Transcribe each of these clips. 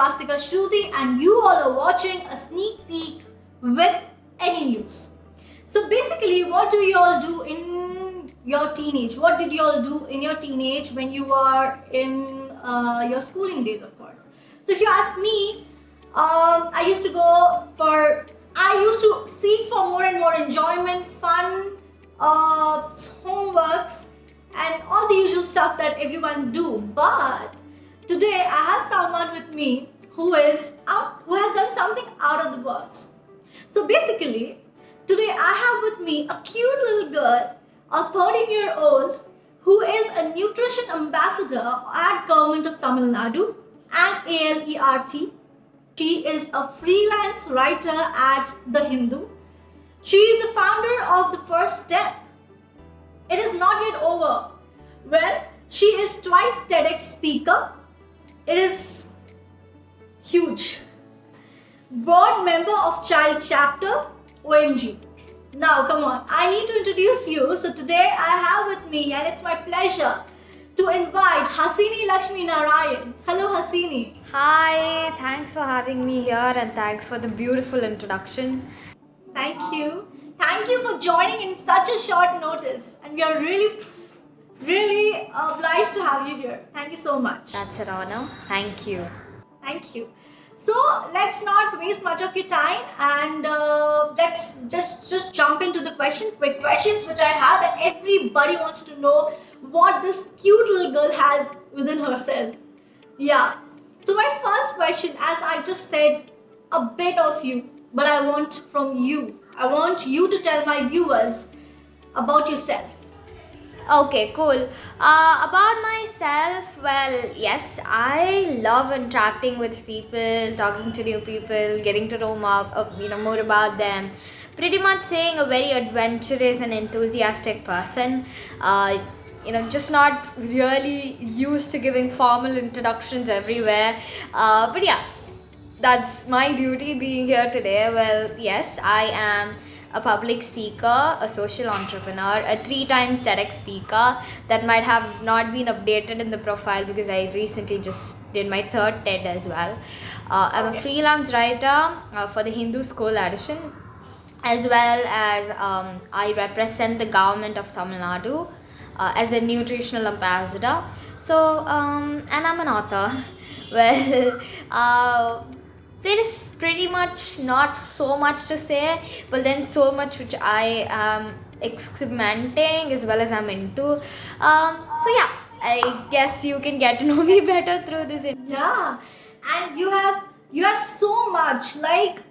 Swastika Shruti, and you all are watching a sneak peek with AnyNews. So basically, what do you all do in your teenage? What did you all do in your teenage when you were in your schooling days, of course? So if you ask me, I used to seek for more and more enjoyment, fun, homeworks, and all the usual stuff that everyone do. But today I have someone with me who has done something out of the box. So basically, today I have with me a cute little girl, a 13-year-old, who is a nutrition ambassador at Government of Tamil Nadu and ALERT. She is a freelance writer at The Hindu. She is the founder of The First Step. It is not yet over. Well, she is twice TEDx speaker. It is huge. Board member of Child Chapter, OMG. Now, come on, I need to introduce you. So today I have with me, and it's my pleasure to invite Hasini Lakshminarayanan. Hello, Hasini. Hi, thanks for having me here and thanks for the beautiful introduction. Thank you. Thank you for joining in such a short notice, and we are really obliged to have you here. Thank you so much. That's an honor. Thank you. Thank you. So let's not waste much of your time, and let's just jump into the quick questions which I have, and everybody wants to know what this cute little girl has within herself. Yeah. So my first question, as I just said, a bit of you, but I want you to tell my viewers about yourself. Okay, cool. About myself, well, yes, I love interacting with people, talking to new people, getting to know more about them. Pretty much saying a very adventurous and enthusiastic person. Just not really used to giving formal introductions everywhere. But yeah, that's my duty being here today. Well, yes, I am a public speaker, a social entrepreneur, a 3 times TEDx speaker. That might have not been updated in the profile because I recently just did my 3rd TED as well. I'm a freelance writer for the Hindu school edition, as well as I represent the government of Tamil Nadu as a nutritional ambassador. So, and I'm an author. Well, there is pretty much not so much to say, but then so much which I am experimenting as well as I'm into. So yeah, I guess you can get to know me better through this. Yeah, and you have so much, like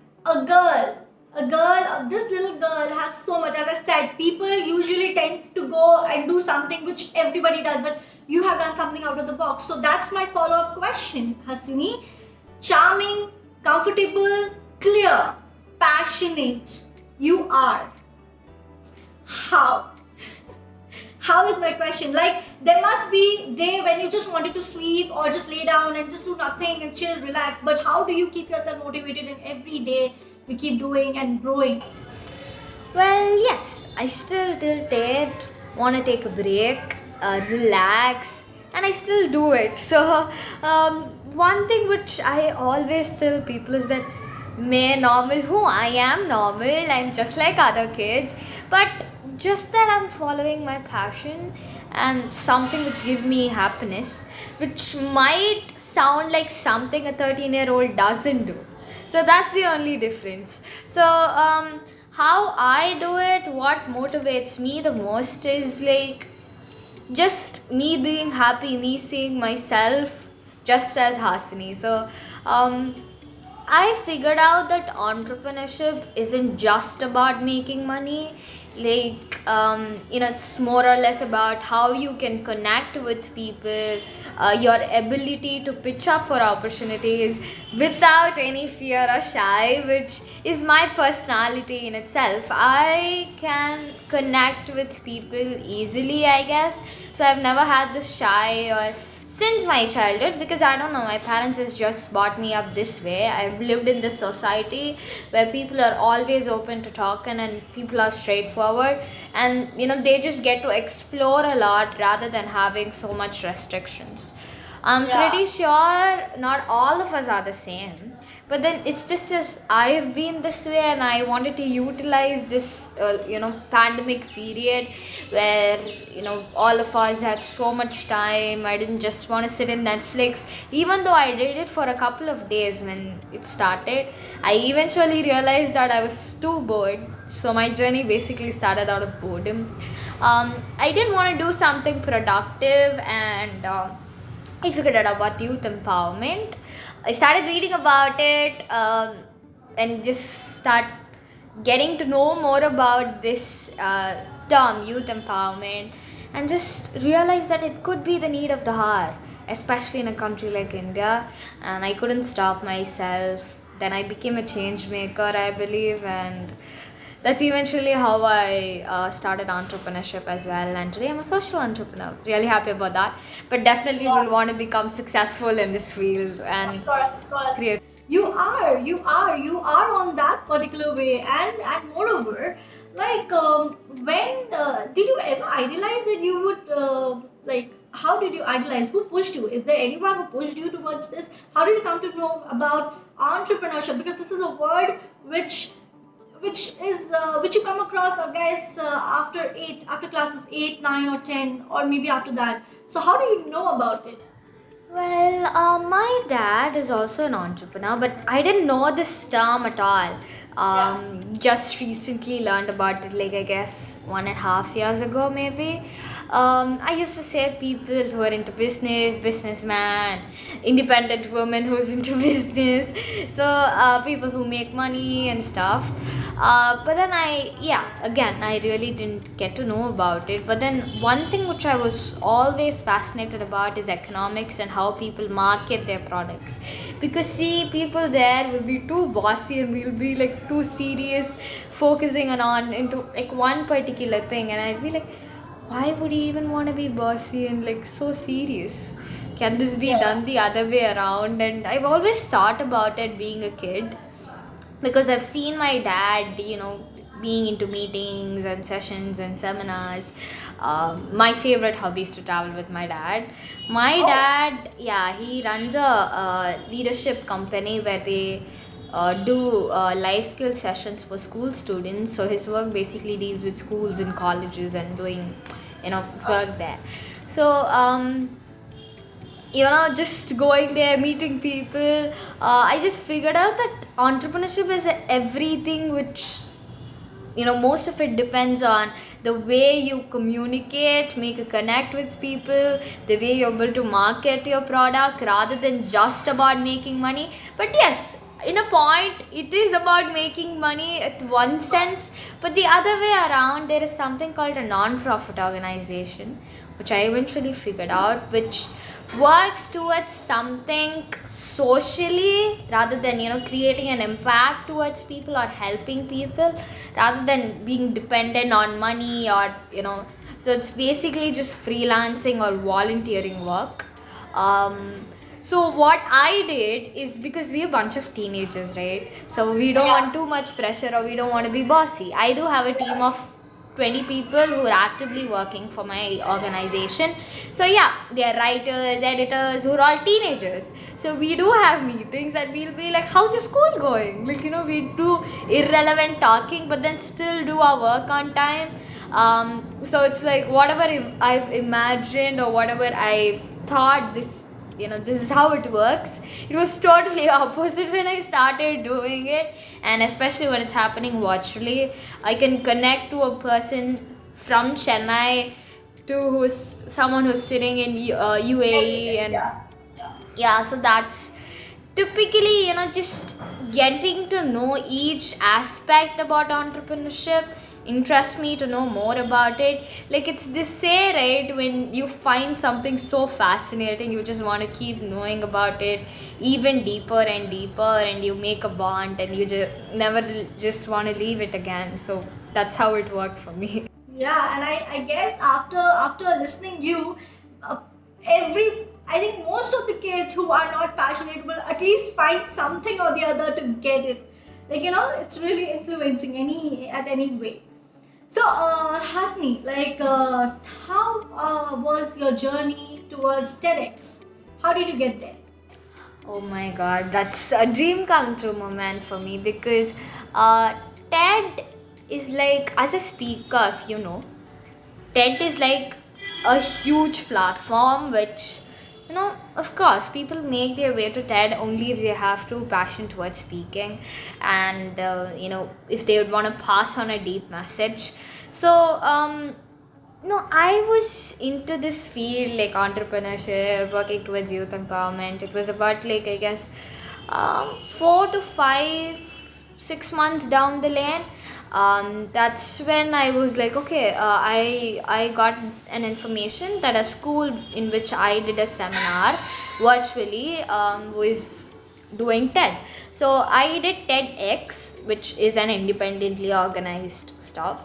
this little girl has so much. As I said, people usually tend to go and do something which everybody does, but you have done something out of the box. So that's my follow-up question, Hasini. Charming, comfortable, clear, passionate, you are. How? How is my question? Like, there must be a day when you just wanted to sleep or just lay down and just do nothing and chill, relax. But how do you keep yourself motivated, and every day you keep doing and growing? Well, yes, I still till date want to take a break, relax, and I still do it. So one thing which I always tell people is that who I am normal, I'm just like other kids, but just that I'm following my passion and something which gives me happiness, which might sound like something a 13-year-old doesn't do. So that's the only difference. So how I do it, what motivates me the most is like just me being happy, me seeing myself just as Hasini. So I figured out that entrepreneurship isn't just about making money. Like it's more or less about how you can connect with people, your ability to pitch up for opportunities without any fear or shy, which is my personality in itself. I can connect with people easily, I guess. So I've never had this shy or since my childhood, because I don't know, my parents has just brought me up this way. I've lived in this society where people are always open to talking and people are straightforward, and they just get to explore a lot rather than having so much restrictions. I'm pretty sure not all of us are the same. But then it's just as I've been this way, and I wanted to utilize this, pandemic period where, all of us had so much time. I didn't just want to sit in Netflix, even though I did it for a couple of days when it started. I eventually realized that I was too bored. So my journey basically started out of boredom. I didn't want to do something productive, and I figured out about youth empowerment. I started reading about it, and just start getting to know more about this term, youth empowerment, and just realize that it could be the need of the hour, especially in a country like India. And I couldn't stop myself. Then I became a change maker, I believe, and that's eventually how I started entrepreneurship as well. And today I'm a social entrepreneur. Really happy about that. But definitely will want to become successful in this field and Of course. create. You are on that particular way, and moreover, like when did you ever idealize that you would like? How did you idealize? Who pushed you? Is there anyone who pushed you towards this? How did you come to know about entrepreneurship? Because this is a word which you come across, I guess, after classes 8, 9, or 10, or maybe after that. So how do you know about it? Well, my dad is also an entrepreneur, but I didn't know this term at all. Just recently learned about it, like I guess 1.5 years ago, maybe. I used to say people who are into business, businessman, independent woman who's into business, so people who make money and stuff. But then I really didn't get to know about it. But then one thing which I was always fascinated about is economics and how people market their products. Because see, people there will be too bossy and we'll be like too serious, focusing on into like one particular thing, and I'd be like, why would you even want to be bossy and like so serious? Can this be done the other way around? And I've always thought about it being a kid, because I've seen my dad, being into meetings and sessions and seminars. My favorite hobby is to travel with my dad. My dad, he runs a leadership company where they do life skill sessions for school students. So his work basically deals with schools and colleges and doing, work there. So, just going there, meeting people, I just figured out that entrepreneurship is everything, which, most of it depends on the way you communicate, make a connect with people, the way you're able to market your product rather than just about making money. But yes, in a point, it is about making money at one sense, but the other way around, there is something called a non-profit organization, which I eventually figured out, which works towards something socially rather than creating an impact towards people or helping people rather than being dependent on money, or so it's basically just freelancing or volunteering work. So what I did is, because we're a bunch of teenagers, right? So we don't want too much pressure, or we don't want to be bossy. I do have a team of 20 people who are actively working for my organization. So they are writers, editors, who are all teenagers. So we do have meetings and we'll be like, how's your school going? Like, we do irrelevant talking, but then still do our work on time. So it's like whatever I've imagined or whatever I thought this is how it works. It was totally opposite when I started doing it, and especially when it's happening virtually. I can connect to a person from Chennai to someone who's sitting in UAE, and so that's typically just getting to know each aspect about entrepreneurship interest me to know more about it. Like, it's this say, right, when you find something so fascinating, you just want to keep knowing about it even deeper and deeper, and you make a bond and you never just want to leave it again. So that's how it worked for me. Yeah, and I guess after listening you, I think most of the kids who are not passionate will at least find something or the other to get it. Like, it's really influencing any way. So, Hasni, like, how was your journey towards TEDx? How did you get there? Oh my god, that's a dream come true moment for me because uh, TED is like, as a speaker, if you know, TED is like a huge platform which, of course, people make their way to TED only if they have true passion towards speaking and, if they would want to pass on a deep message. So, no, I was into this field like entrepreneurship, working towards youth empowerment. It was about like, I guess, 4 to 5, 6 months down the lane. That's when I was like, okay, I got an information that a school in which I did a seminar virtually was doing TED. So I did TEDx, which is an independently organized stuff.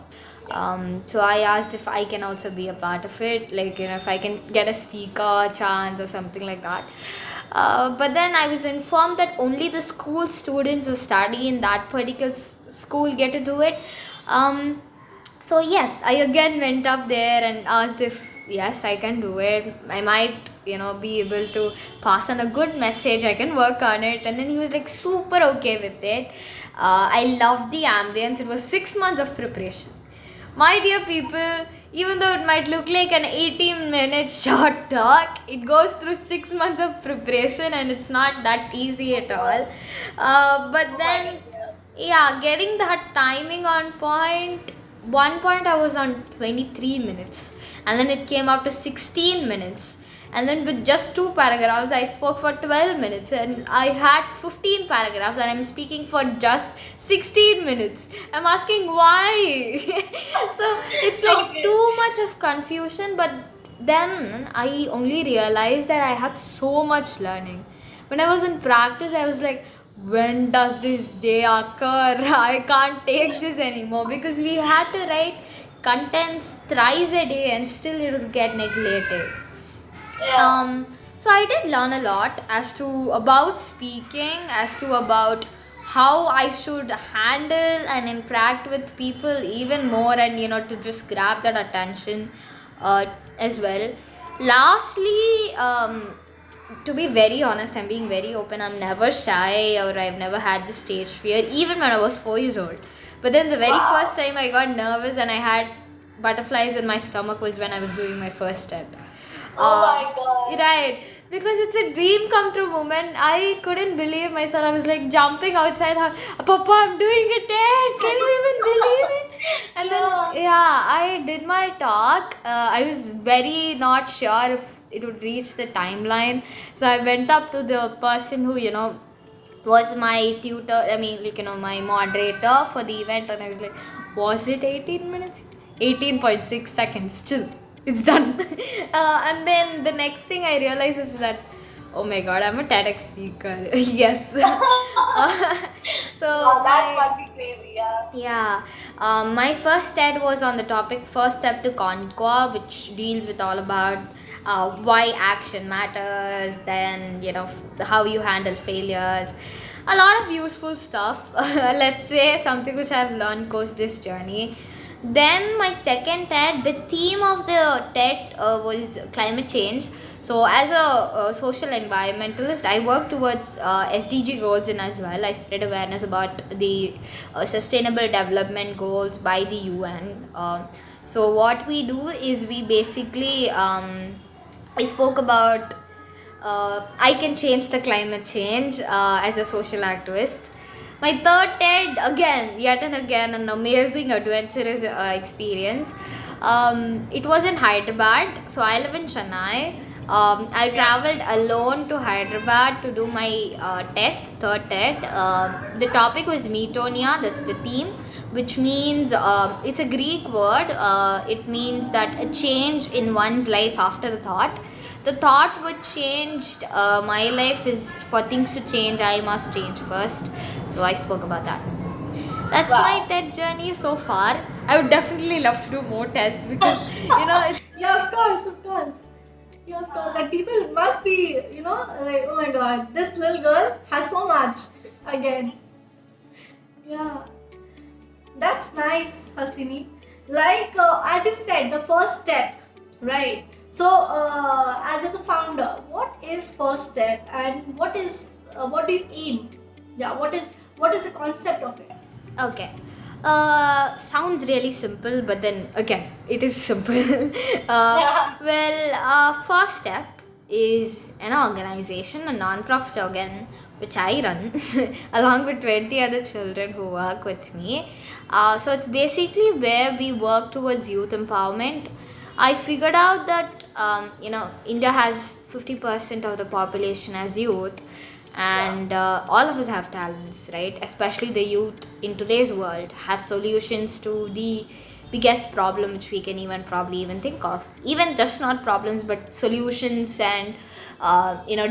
So I asked if I can also be a part of it, like, if I can get a speaker chance or something like that. But then I was informed that only the school students who study in that particular school get to do it. So yes, I again went up there and asked if yes, I can do it. I might, be able to pass on a good message. I can work on it. And then he was like super okay with it. I loved the ambience. It was 6 months of preparation. My dear people, even though it might look like an 18-minute short talk, it goes through 6 months of preparation and it's not that easy at all. But then, yeah, getting that timing on point, one point I was on 23 minutes and then it came up to 16 minutes. And then with just 2 paragraphs, I spoke for 12 minutes and I had 15 paragraphs and I'm speaking for just 16 minutes. I'm asking why? So it's like too much of confusion, but then I only realized that I had so much learning. When I was in practice, I was like, when does this day occur? I can't take this anymore because we had to write contents thrice a day and still it would get neglected. So I did learn a lot as to about speaking, as to about how I should handle and interact with people even more, and to just grab that attention as well. Lastly, to be very honest, I'm being very open. I'm never shy or I've never had the stage fear, even when I was 4 years old. But then the very first time I got nervous and I had butterflies in my stomach was when I was doing my first step. Oh my god. Right, because it's a dream come true moment. I couldn't believe myself. I was like jumping outside. Papa, I'm doing it, Dad. Can you even believe it? And then, I did my talk. I was very not sure if it would reach the timeline. So I went up to the person who, was my tutor, my moderator for the event. And I was like, was it 18 minutes? 18.6 seconds still. It's done. And then the next thing I realized is that, oh my god, I'm a TEDx speaker. Yes. So That must be crazy, yeah. yeah, my first TED was on the topic First Step to Conquer, which deals with all about why action matters, then how you handle failures, a lot of useful stuff. Let's say something which I've learned course this journey. Then my second TED, the theme of the TED was climate change. So as a social environmentalist, I work towards SDG goals and as well. I spread awareness about the sustainable development goals by the UN. So what we do is we basically, I spoke about I can change the climate change as a social activist. My third TED, again, yet and again, an amazing adventurous experience. It was in Hyderabad, so I live in Chennai. I traveled alone to Hyderabad to do my third TED. The topic was metonia, that's the theme, which means it's a Greek word. It means that a change in one's life after a thought. The thought which changed my life is for things to change, I must change first. So I spoke about that. That's my TED journey so far. I would definitely love to do more TEDs because, it's... Yeah, of course. Yeah, of course. Like people must be, like, oh my god, this little girl has so much again. Yeah, that's nice, Hasini. Like as you said, the first step, right? So, as you're the founder, what is first step, and what do you aim? Yeah, what is the concept of it? Okay. Sounds really simple, but then again, it is simple. First step is an organization, a non-profit organ, which I run along with 20 other children who work with me. So it's basically where we work towards youth empowerment. I figured out that India has 50% of the population as youth, and all of us have talents, right? Especially the youth in today's world have solutions to the biggest problem which we can probably even think of, even just not problems but solutions and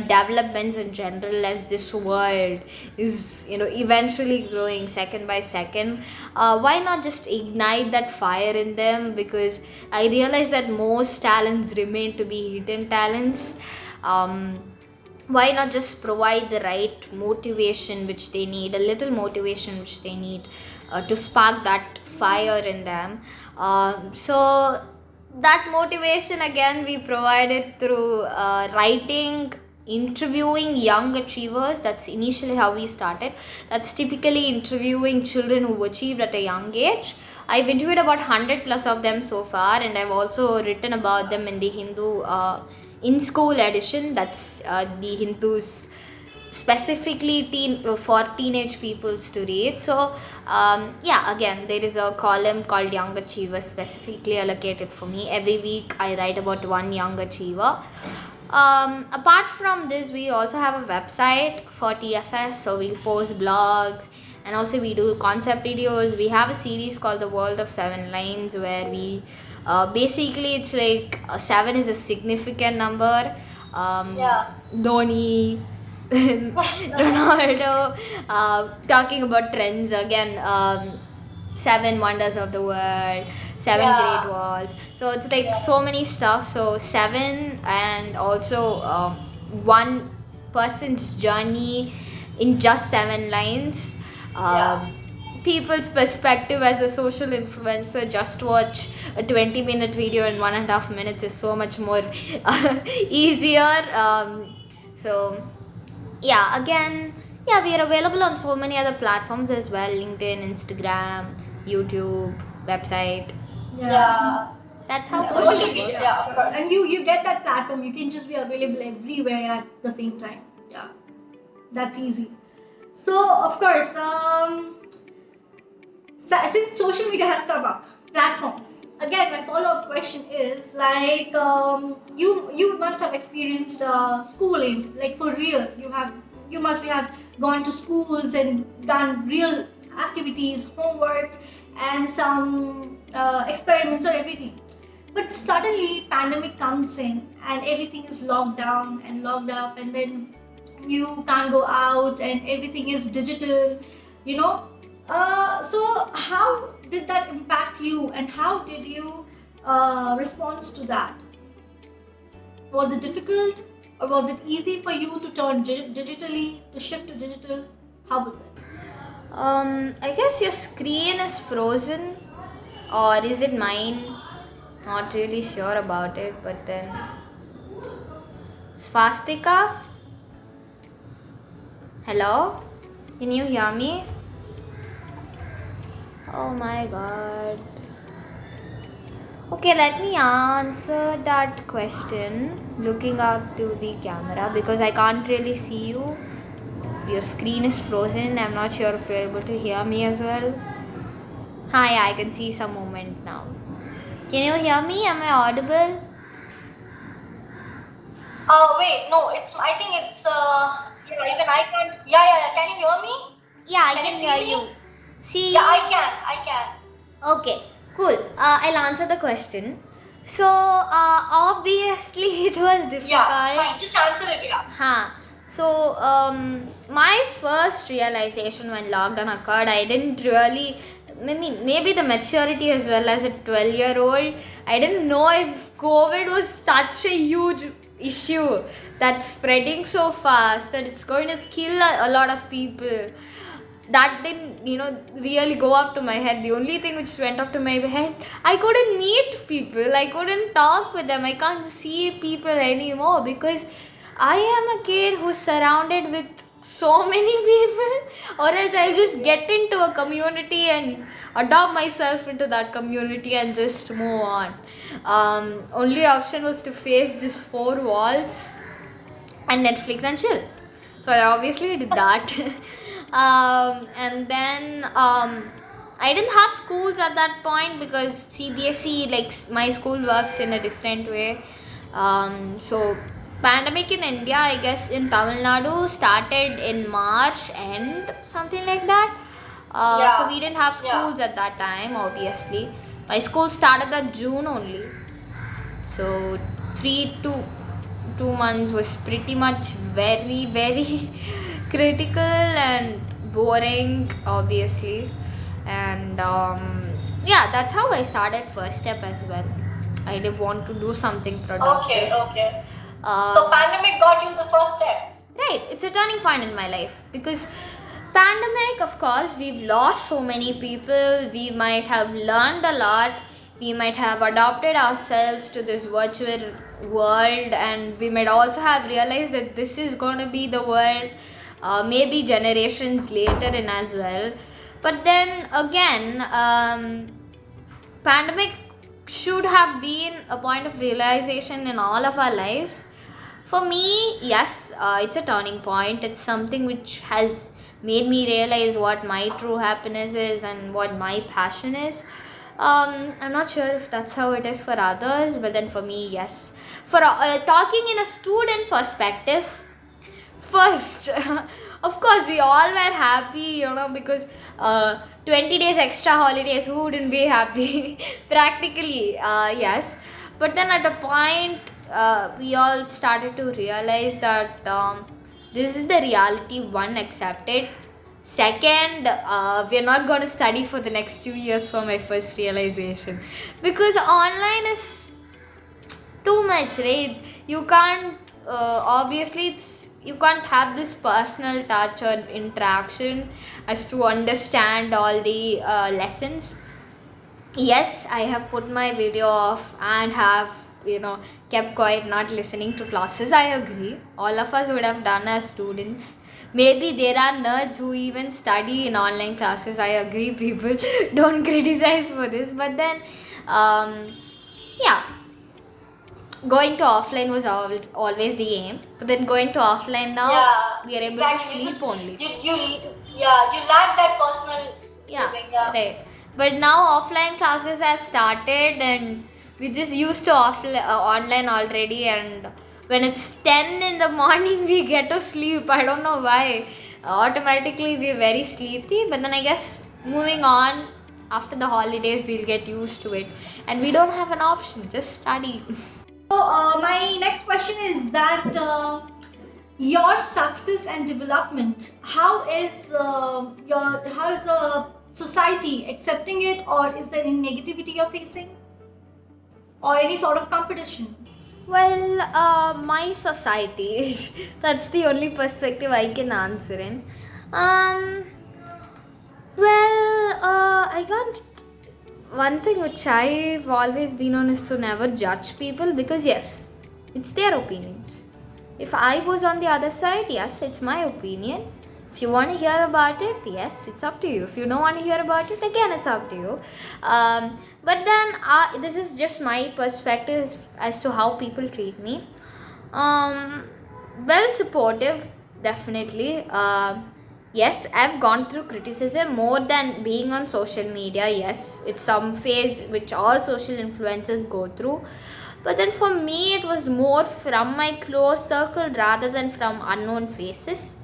developments in general, as this world is eventually growing second by second. Why not just ignite that fire in them? Because I realize that most talents remain to be hidden talents. Why not just provide the right motivation which they need, a little motivation which they need to spark that fire in them. So that motivation again we provide it through writing, interviewing young achievers. That's initially how we started. That's typically interviewing children who achieved at a young age. I've interviewed about 100 plus of them so far, and I've also written about them in the Hindu in school edition. That's the Hindus specifically for teenage peoples to read. So again, there is a column called Young Achievers specifically allocated for me. Every week I write about one young achiever. Apart from this, we also have a website for TFS, so we post blogs, and also we do concept videos. We have a series called The World of 7 Lines, where we basically it's like 7 is a significant number. Dhoni, Ronaldo, talking about trends again, 7 wonders of the world, 7 great walls. So it's like so many stuff. So 7, and also one person's journey in just 7 lines. People's perspective as a social influencer. Just watch a 20-minute video in 1.5 minutes is so much more easier. We are available on so many other platforms as well: LinkedIn, Instagram, YouTube, website. That's how Social social media, works. of course. And you get that platform. You can just be available everywhere at the same time. Yeah, that's easy. So of course, since social media has come up, platforms. Again, my follow-up question is like, you must have experienced schooling, like for real. You must have gone to schools and done real activities, homeworks, and some experiments or everything. But suddenly, pandemic comes in and everything is locked down and locked up, and then you can't go out and everything is digital. So how did that impact you, and how did you respond to that? Was it difficult, or was it easy for you to turn digitally, to shift to digital? How was it? I guess your screen is frozen, or is it mine? Not really sure about it, but then Swastika? Hello? Can you hear me? Oh my god. Okay, let me answer that question looking up to the camera, because I can't really see you. Your screen is frozen. I'm not sure if you're able to hear me as well. Hi, I can see some movement now. Can you hear me? Am I audible? Wait, no, I think it's, even I can't, can you hear me? Yeah, I Can can you hear see you. me? See Yeah, you? I can. Okay, cool. I'll answer the question. So, obviously it was difficult. Yeah, fine, just answer it, So, my first realization when lockdown occurred, I didn't really, maybe the maturity as well as a 12-year-old, I didn't know if COVID was such a huge issue that's spreading so fast that it's going to kill a lot of people. That didn't, really go up to my head. The only thing which went up to my head, I couldn't meet people, I couldn't talk with them, I can't see people anymore, because I am a kid who's surrounded with so many people, or else I'll just get into a community and adopt myself into that community and just move on. Only option was to face these four walls and Netflix and chill. So I obviously did that. And then I didn't have schools at that point because CBSE, like my school works in a different way. So pandemic in India, I guess in Tamil Nadu started in March end, something like that. So we didn't have schools at that time, obviously. My school started at June only. So 2 months was pretty much very critical and boring, obviously. And yeah, that's how I started first step as well. I did want to do something productive. Okay. So pandemic got you the first step. Right, it's a turning point in my life because pandemic, of course, we've lost so many people. We might have learned a lot. We might have adopted ourselves to this virtual world, and we might also have realized that this is going to be the world, maybe generations later in as well. But then again, pandemic should have been a point of realization in all of our lives. For me, yes, it's a turning point. It's something which has made me realize what my true happiness is and what my passion is. I'm not sure if that's how it is for others, but then for me, yes. For talking in a student perspective, first, of course, we all were happy, because 20 days extra holidays, who wouldn't be happy? Practically, yes. But then at a point, we all started to realize that this is the reality. One, accept it. Second, we're not going to study for the next 2 years, for my first realization, because online is too much, right? You can't obviously you can't have this personal touch or interaction as to understand all the lessons. Yes, I have put my video off and have kept quiet, not listening to classes. I agree, all of us would have done as students. Maybe there are nerds who even study in online classes. I agree, people. Don't criticize for this. But then, yeah, going to offline was always the aim. But then going to offline now, we are able to sleep only. You lack that personal living. Right. But now offline classes have started and we just used to online already, and when it's 10 in the morning, we get to sleep. I don't know why. Automatically, we're very sleepy. But then I guess moving on, after the holidays, we'll get used to it. And we don't have an option, just study. So my next question is that your success and development, how is the society accepting it, or is there any negativity you're facing? Or any sort of competition? Well, my society, that's the only perspective I can answer in. I got one thing which I've always been on is to never judge people, because yes, it's their opinions. If I was on the other side, yes, it's my opinion. If you want to hear about it, yes, it's up to you. If you don't want to hear about it, again, it's up to you. But then this is just my perspective as to how people treat me. Well, supportive, definitely. Yes, I've gone through criticism more than being on social media. Yes, it's some phase which all social influencers go through. But then for me, it was more from my close circle rather than from unknown faces.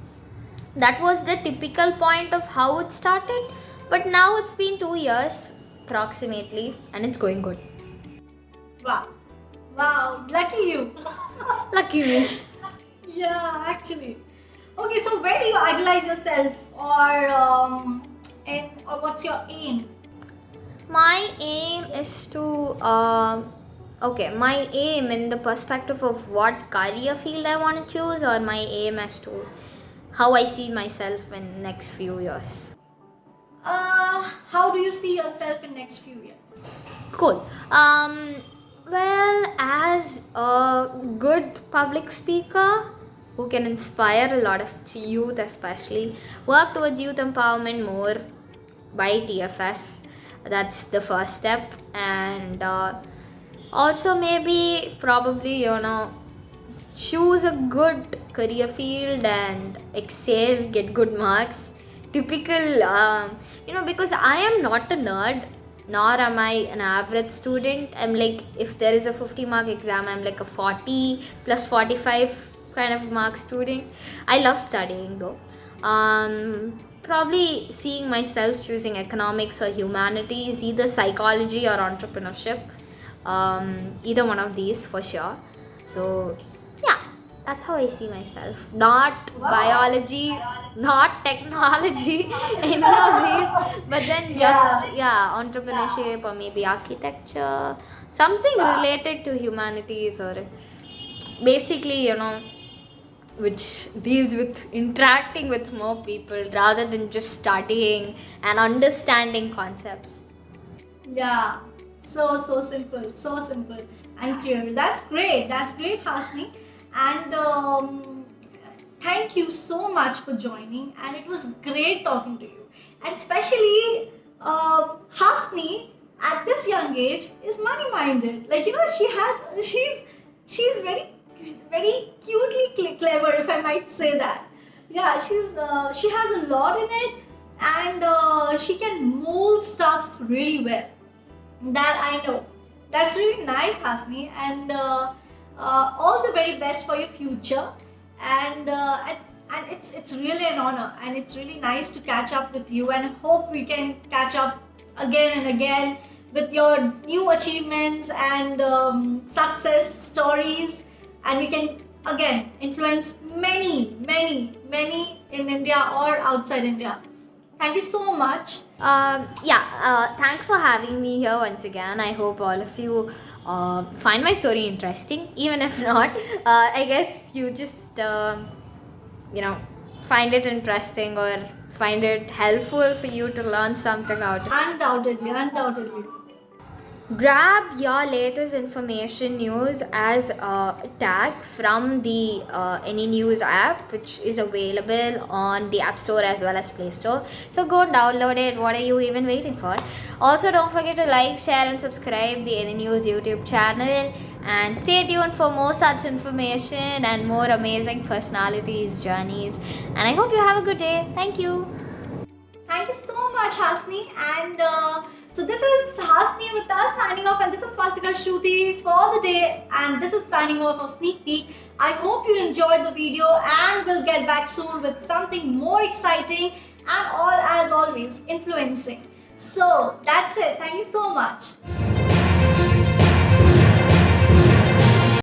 That was the typical point of how it started. But now it's been 2 years approximately, and it's going good. Wow, lucky you. Lucky me. Yeah, actually. Okay, so where do you idolize yourself, or what's your aim? My aim is to my aim in the perspective of what career field I want to choose, or my aim as to how I see myself in next few years. How do you see yourself in next few years? Cool. Well, as a good public speaker, who can inspire a lot of youth, especially work towards youth empowerment more by TFS. That's the first step. And also maybe probably choose a good career field and excel, get good marks. Typical, because I am not a nerd, nor am I an average student. I'm like, if there is a 50 mark exam, I'm like a 40 plus 45 kind of mark student. I love studying though. Probably seeing myself choosing economics or humanities, either psychology or entrepreneurship. Either one of these for sure. So yeah, that's how I see myself. Not biology, not technology, any of these, but then just entrepreneurship or maybe architecture, something related to humanities, or basically which deals with interacting with more people rather than just studying and understanding concepts. Yeah, so simple, so simple and clear. That's great. That's great, Hasni. And thank you so much for joining. And it was great talking to you. And especially Hasni at this young age is money-minded. Like she's very cutely clever, if I might say that. Yeah, she has a lot in it, and she can mold stuffs really well. That I know. That's really nice, Hasni, and all the very best for your future. And it's really an honor, and it's really nice to catch up with you. And hope we can catch up again and again with your new achievements and success stories, and we can again influence many in India or outside India. Thank you so much. Thanks for having me here once again. I hope all of you find my story interesting. Even if not, I guess you just find it interesting or find it helpful for you to learn something out of it. Undoubtedly. Grab your latest information news as a tag from the AnyNews app, which is available on the App Store as well as Play Store. So go download it. What are you even waiting for? Also, don't forget to like, share and subscribe the AnyNews YouTube channel, and stay tuned for more such information and more amazing personalities, journeys. And I hope you have a good day. Thank you. Thank you so much, Hasni. And so this is Hasni with us signing off, and this is Swastika Shruti for the day, and this is signing off of Sneak Peek. I hope you enjoyed the video, and we'll get back soon with something more exciting and all as always influencing. So that's it. Thank you so much.